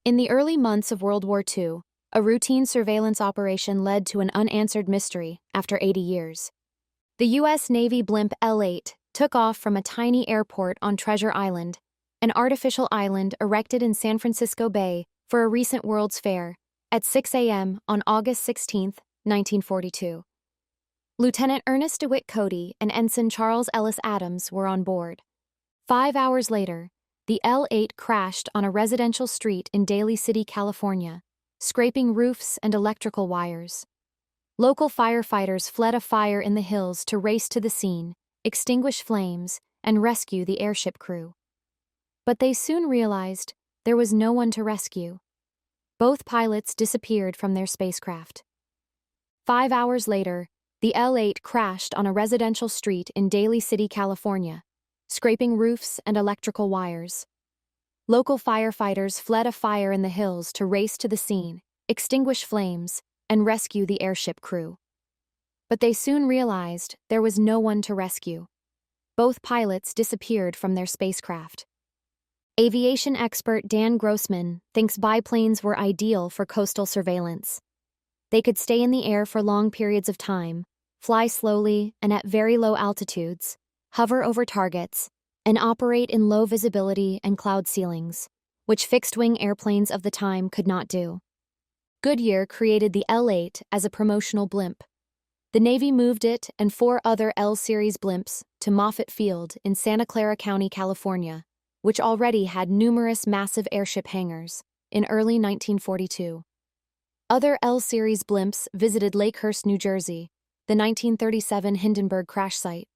In the early months of World War II, a routine surveillance operation led to an unanswered mystery after 80 years. The U.S. Navy blimp L-8 took off from a tiny airport on Treasure Island, an artificial island erected in San Francisco Bay for a recent World's Fair, at 6 a.m. on August 16, 1942. Lieutenant Ernest DeWitt Cody and Ensign Charles Ellis Adams were on board. 5 hours later, the L-8 crashed on a residential street in Daly City, California, scraping roofs and electrical wires. Local firefighters fled a fire in the hills to race to the scene, extinguish flames, and rescue the airship crew. But they soon realized there was no one to rescue. Both pilots disappeared from their spacecraft. 5 hours later, the L-8 crashed on a residential street in Daly City, California, scraping roofs and electrical wires. Local firefighters fled a fire in the hills to race to the scene, extinguish flames, and rescue the airship crew. But they soon realized there was no one to rescue. Both pilots disappeared from their spacecraft. Aviation expert Dan Grossman thinks biplanes were ideal for coastal surveillance. They could stay in the air for long periods of time, fly slowly and at very low altitudes, hover over targets, and operate in low visibility and cloud ceilings, which fixed-wing airplanes of the time could not do. Goodyear created the L-8 as a promotional blimp. The Navy moved it and 4 other L-series blimps to Moffett Field in Santa Clara County, California, which already had numerous massive airship hangars, in early 1942. Other L-series blimps visited Lakehurst, New Jersey, the 1937 Hindenburg crash site.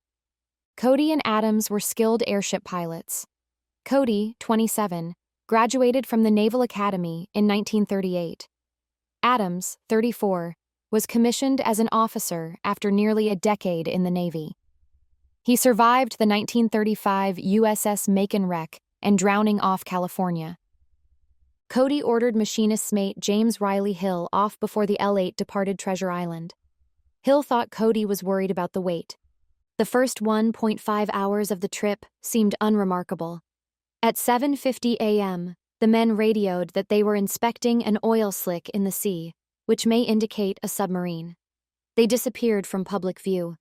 Cody and Adams were skilled airship pilots. Cody, 27, graduated from the Naval Academy in 1938. Adams, 34, was commissioned as an officer after nearly a decade in the Navy. He survived the 1935 USS Macon wreck and drowning off California. Cody ordered machinist's mate James Riley Hill off before the L-8 departed Treasure Island. Hill thought Cody was worried about the weight. The first 1.5 hours of the trip seemed unremarkable. At 7:50 a.m., the men radioed that they were inspecting an oil slick in the sea, which may indicate a submarine. They disappeared from public view.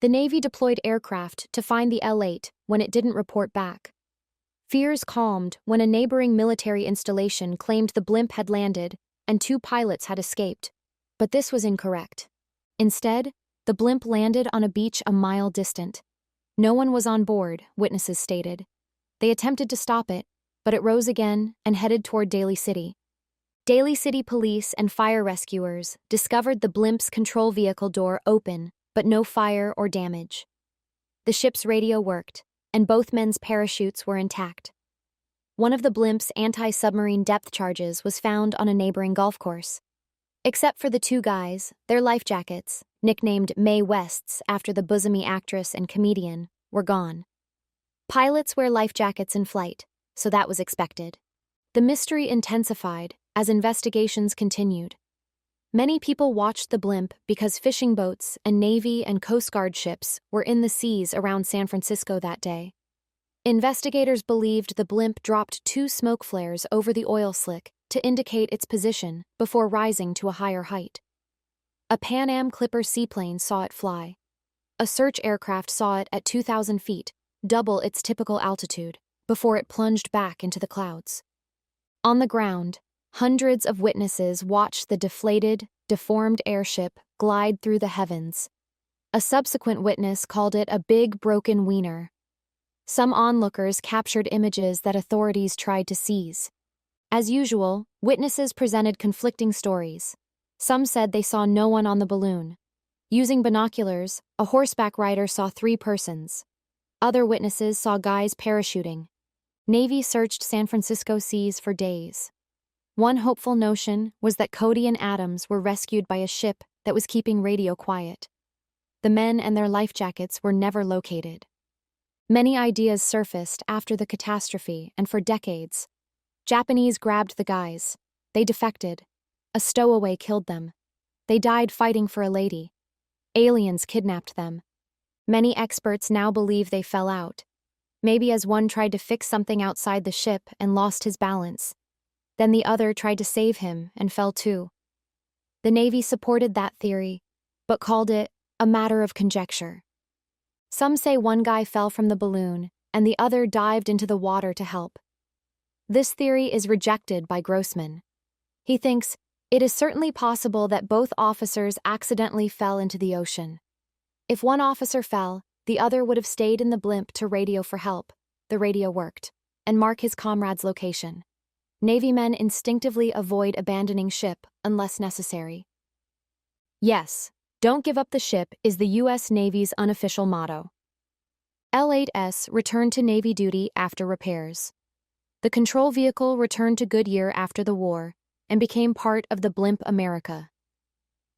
The Navy deployed aircraft to find the L-8 when it didn't report back. Fears calmed when a neighboring military installation claimed the blimp had landed and 2 pilots had escaped, but this was incorrect. Instead, the blimp landed on a beach a mile distant. No one was on board, witnesses stated. They attempted to stop it, but it rose again and headed toward Daly City. Daly City police and fire rescuers discovered the blimp's control vehicle door open, but no fire or damage. The ship's radio worked, and both men's parachutes were intact. One of the blimp's anti-submarine depth charges was found on a neighboring golf course. Except for the 2 guys, their life jackets, nicknamed Mae Wests after the bosomy actress and comedian, were gone. Pilots wear life jackets in flight, so that was expected. The mystery intensified as investigations continued. Many people watched the blimp because fishing boats and Navy and Coast Guard ships were in the seas around San Francisco that day. Investigators believed the blimp dropped 2 smoke flares over the oil slick to indicate its position before rising to a higher height. A Pan Am Clipper seaplane saw it fly. A search aircraft saw it at 2,000 feet, double its typical altitude, before it plunged back into the clouds. On the ground, hundreds of witnesses watched the deflated, deformed airship glide through the heavens. A subsequent witness called it a big broken wiener. Some onlookers captured images that authorities tried to seize. As usual, witnesses presented conflicting stories. Some said they saw no one on the balloon. Using binoculars, a horseback rider saw 3 persons. Other witnesses saw guys parachuting. Navy searched San Francisco seas for days. One hopeful notion was that Cody and Adams were rescued by a ship that was keeping radio quiet. The men and their life jackets were never located. Many ideas surfaced after the catastrophe, and for decades. Japanese grabbed the guys. They defected. A stowaway killed them. They died fighting for a lady. Aliens kidnapped them. Many experts now believe they fell out. Maybe as one tried to fix something outside the ship and lost his balance. Then the other tried to save him and fell too. The Navy supported that theory, but called it a matter of conjecture. Some say one guy fell from the balloon and the other dived into the water to help. This theory is rejected by Grossman. He thinks it is certainly possible that both officers accidentally fell into the ocean. If one officer fell, the other would have stayed in the blimp to radio for help. The radio worked, and mark his comrade's location. Navy men instinctively avoid abandoning ship unless necessary. Yes, don't give up the ship is the U.S. Navy's unofficial motto. L-8S returned to Navy duty after repairs. The control vehicle returned to Goodyear after the war and became part of the Blimp America.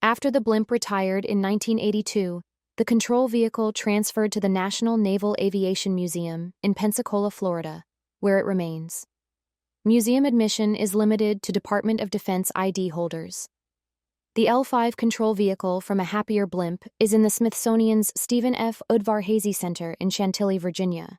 After the Blimp retired in 1982, the control vehicle transferred to the National Naval Aviation Museum in Pensacola, Florida, where it remains. Museum admission is limited to Department of Defense ID holders. The L-5 control vehicle from a happier Blimp is in the Smithsonian's Stephen F. Udvar-Hazy Center in Chantilly, Virginia.